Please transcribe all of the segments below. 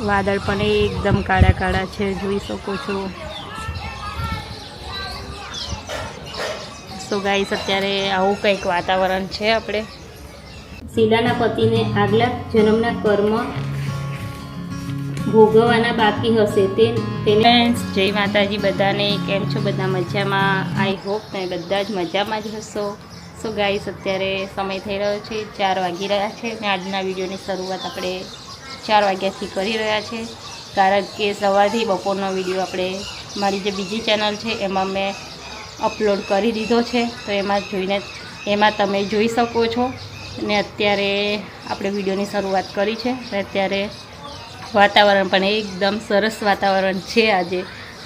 વાદળ પણ એકદમ કાળા કાળા છે, જોઈ શકો છો। સો ગાઈસ, અત્યારે આવું કંઈક વાતાવરણ છે। આપણે શીલાના પતિને આગલા જન્મના કર્મ ભોગવવાના બાકી હશે તેને જય માતાજી બધાને। કેમ છો બધા? મજામાં? આઈ હોપ તમે બધા જ મજામાં જ હશો। સો ગાઈસ, અત્યારે સમય થઈ રહ્યો છે 4 વાગી રહ્યા છે અને આજના વિડીયોની શરૂઆત આપણે 4 વાગ્યાથી કરી રહ્યા છે, કારણ કે સવારથી બપોરનો વિડીયો આપણે મારી જે બીજી ચેનલ છે એમાં મેં અપલોડ કરી દીધો છે, તો એમાં તમે જોઈ શકો છો। અને અત્યારે આપણે વિડીયોની શરૂઆત કરી છે અને અત્યારે વાતાવરણ પણ એકદમ સરસ વાતાવરણ છે।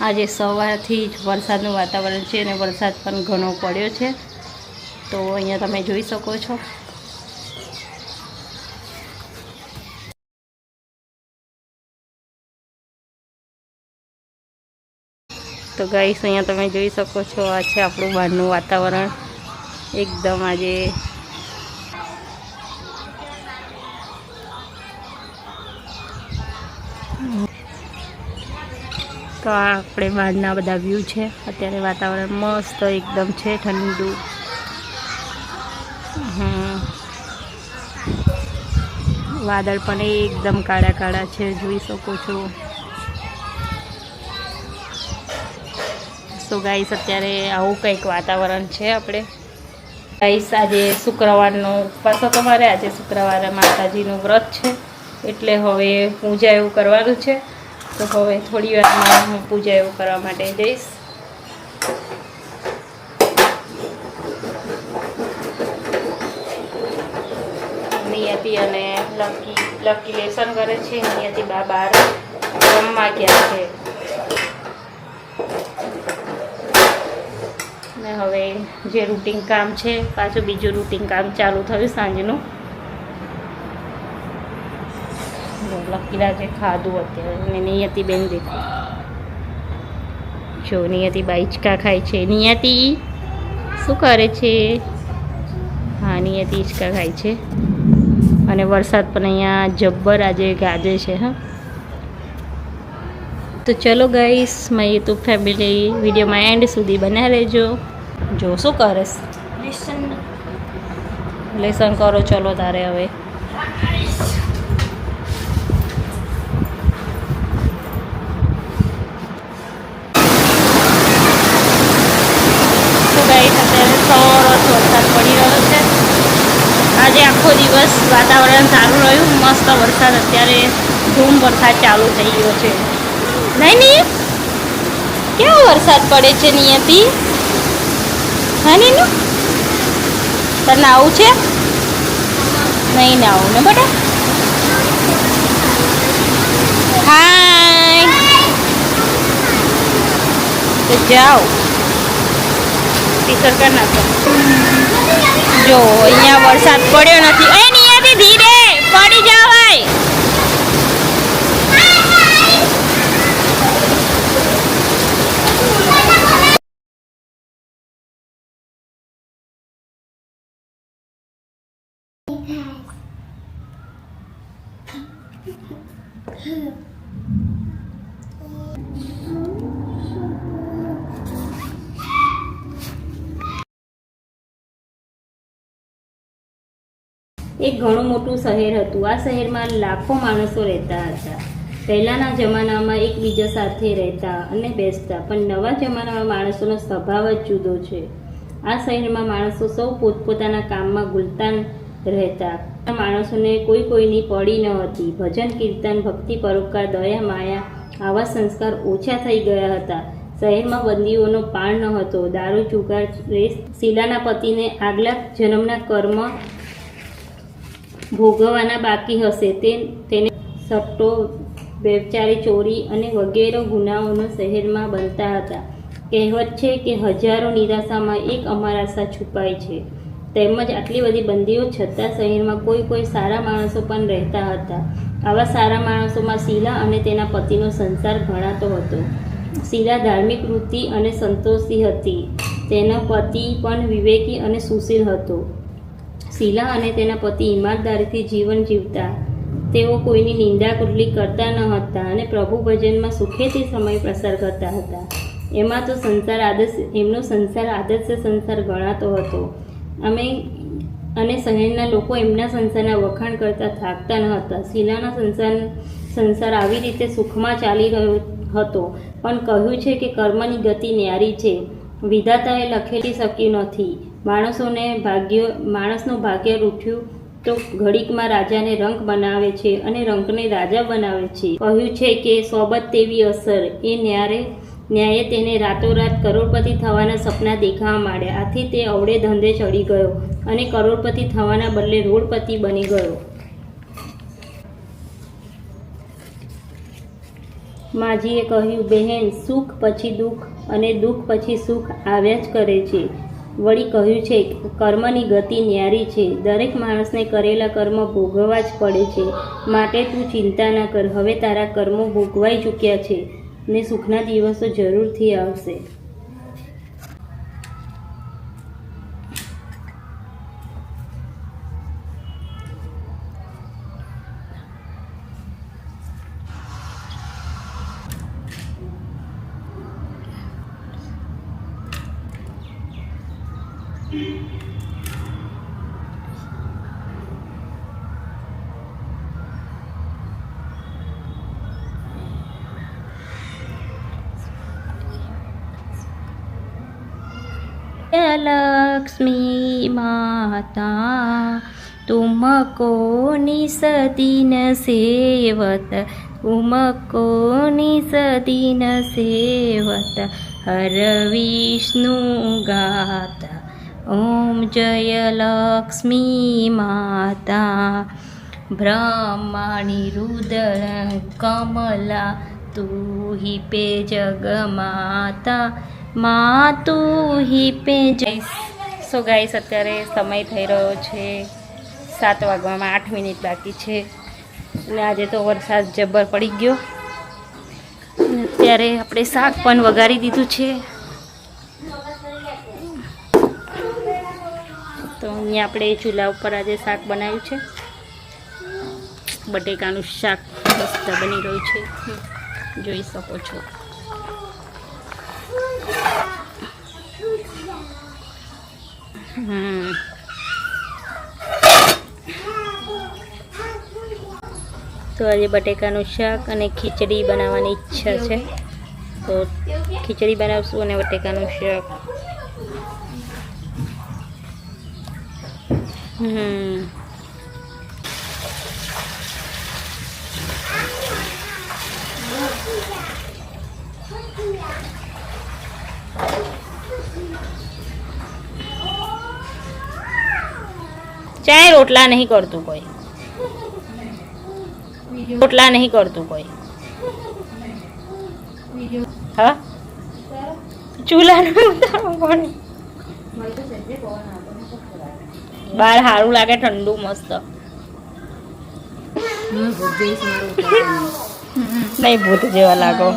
આજે સવારથી જ વરસાદનું વાતાવરણ છે અને વરસાદ પણ ઘણો પડ્યો છે, તો અહીંયા તમે જોઈ શકો છો। તો ગાઈસ, અહીંયા તમે જોઈ શકો છો, આ છે આપણું બહારનું વાતાવરણ એકદમ આજે તો આ આપણે બહારના બધા વ્યૂ છે। અત્યારે વાતાવરણ મસ્ત એકદમ છે, ઠંડુ। વાદળ પણ એકદમ કાળા કાળા છે, જોઈ શકો છો। સો ગાઈસ, અત્યારે આવું કંઈક વાતાવરણ છે। આપણે ગાઈસ, આજે શુક્રવારનો ઉપવાસ હતો મારે। આજે શુક્રવારે માતાજીનું વ્રત છે, એટલે હવે પૂજા એવું કરવાનું છે। તો હવે થોડી વારમાં હું પૂજા એવું કરવા માટે જઈશ। નિયતિ અને લકી લેસન કરે છે। નિયતિ બહાર રમવા ગયા છે ને હવે જે રૂટિન કામ છે, પાછું બીજું રૂટિન કામ ચાલુ થયું સાંજનું। લકીરાજે ખાધું અત્યારે, અને નિયતિ બેન દેખો, જો નિયતિ બાઈચકા ખાય છે। નિયતિ શું કરે છે? હા, નિયતિ હિંચકા ખાય છે। અને વરસાદ પણ અહીંયા જબ્બર આજે ગાજે છે। હા, તો ચલો ગાઈસ, મારી યુટ્યુબ ફેમિલી વિડીયોમાં એન્ડ સુધી બન્યા રહેજો। જો શું કરે? લેસન કરો, ચલો તારે હવે। અત્યારે સરસ વરસાદ પડી રહ્યો છે। આજે આખો દિવસ વાતાવરણ સારું રહ્યું, મસ્ત વરસાદ। અત્યારે ધૂમ વરસાદ ચાલુ થઈ ગયો છે। નહીં, કેવો વરસાદ પડે છે નિયતિ? હા નીનુ, તને નાવું છે? નહીં નાવું ને બેટા? હાય, તો જાઓ ટીચર કર નાખો। જો અહીંયા વરસાદ પડ્યો નથી। એ નિયતિ ધીરે, પડી જવાય। એક ઘણું મોટું શહેર હતું। આ શહેરમાં લાખો માણસો રહેતા હતા। પહેલાંના જમાનામાં એકબીજા સાથે રહેતા અને બેસતા, પણ નવા જમાનામાં માણસોનો સ્વભાવ જ જુદો છે। આ શહેરમાં માણસો સૌ પોતપોતાના કામમાં ગુલતાન રહેતા। માણસોને કોઈની પડી ન હતી। ભજન, કીર્તન, ભક્તિ, પરોપકાર, દયા, માયા આવા સંસ્કાર ઓછા થઈ ગયા હતા। શહેરમાં બંદીઓનો પાળ ન હતો। દારૂ, જુગાર, રેસ, શીલાના પતિને આગલા જન્મના કર્મ ભોગવવાના બાકી હશે તેને સટ્ટો, વ્યભિચારી, ચોરી અને વગેરે ગુનાઓનો શહેરમાં બનતા હતા। કહેવત છે કે હજારો નિરાશામાં એક અમારાશા છુપાય છે। તેમજ આટલી બધી બંદીઓ છતાં શહેરમાં કોઈ સારા માણસો પણ રહેતા હતા। આવા સારા માણસોમાં શીલા અને તેના પતિનો સંસાર ગણાતો હતો। શીલા ધાર્મિક વૃત્તિ અને સંતોષી હતી। તેનો પતિ પણ વિવેકી અને સુશીલ હતો। શીલા અને તેના પતિ ઈમાનદારીથી જીવન જીવતા। તેઓ કોઈની નિંદા કુટલી કરતા ન હતા અને પ્રભુ ભજનમાં સુખેથી સમય પસાર કરતા હતા. એમાં તો એમનો સંસાર આદર્શ સંસાર ગણાતો હતો. અને શહેરના લોકો એમના સંસારના વખાણ કરતા થાકતા ન હતા. શીલાના સંસાર આવી રીતે સુખમાં ચાલી રહ્યો હતો, પણ કહ્યું છે કે કર્મની ગતિ ન્યારી છે. વિધાતાએ લખેલી શક્યું નથી. માણસનું ભાગ્ય રૂઠ્યું તો ઘડીકમાં રાજાને રંક બનાવે છે અને રંકને રાજા બનાવે છે. કહ્યું છે કે સોબત તેવી અસર. એ ન્યાયે તેને રાતોરાત કરોડપતિ થવાના સપના દેખાવા માંડ્યા. આથી તે અવળે ધંધે ચડી ગયો અને કરોડપતિ થવાના બદલે રોડપતિ બની ગયો. માજીએ કહ્યું, બહેન, સુખ પછી દુઃખ અને દુઃખ પછી સુખ આવ્યા જ કરે છે. વળી કહ્યું છે કર્મની ગતિ ન્યારી છે. દરેક માણસને કરેલા કર્મ ભોગવવા જ પડે છે. માટે તું ચિંતા ન કર. હવે તારા કર્મો ભોગવાઈ ચૂક્યા છે ને સુખના દિવસો જરૂરથી આવશે. लक्ष्मी माता तुमको निसदीन सेवत, तुमको निसदीन सेवत, हर विष्णु गाता. ओम जय लक्ष्मी माता. ब्रह्माणी रुद्र कमला तू ही पे जगमाता, માતું હી પે જય. સો ગાઈસ, અત્યારે સમય થઈ રહ્યો છે 7 વાગવામાં 8 મિનિટ બાકી છે અને આજે તો વરસાદ જબ્બર પડી ગયો. અત્યારે આપણે શાક પણ વઘારી દીધું છે. તો અહીંયા આપણે ચૂલા ઉપર આજે શાક બનાવ્યું છે. બટેકાનું શાક મસ્ત બની રહ્યું છે, જોઈ શકો છો. તો આજે બટેકાનું શાક અને ખીચડી બનાવવાની ઈચ્છા છે, તો ખીચડી બનાવશું અને બટેકાનું શાક. ચાય રોટલા નહીં કરતું કોઈ, રોટલા નહીં કરતું કોઈ. હા, ચૂલાનું બહાર સારું લાગે, ઠંડુ મસ્ત. નહીં ભૂત જેવા લાગો.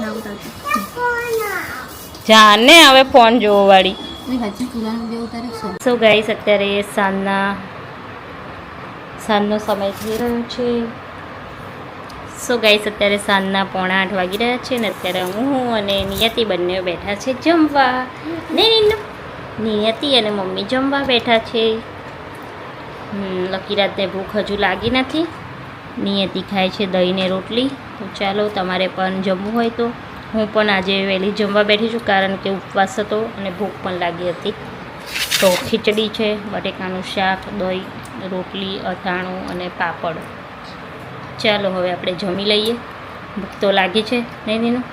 જાને હવે ફોન જોવો વાળી. સો ગાઈસ, અત્યારે સાંજનો સમય થઈ રહ્યો છે. સો ગાઈસ, અત્યારે સાંજના 7:45 વાગી રહ્યા છે ને અત્યારે હું અને નિયતિ બંને બેઠા છે જમવા. નિયતિ અને મમ્મી જમવા બેઠા છે. લકીરાતને ભૂખ હજુ લાગી નથી. નિયતિ ખાય છે દહીં ને રોટલી. તો ચાલો, તમારે પણ જમવું હોય તો. હું પણ આજે વહેલી જમવા બેઠી છું, કારણ કે ઉપવાસ હતો અને ભૂખ પણ લાગી હતી. તો ખીચડી છે, બટેકાનું શાક, દહીં, રોટલી, અથાણું અને પાપડ. ચાલો હવે આપણે જમી લઈએ. ભૂખ તો લાગી છે નહીં નીનું?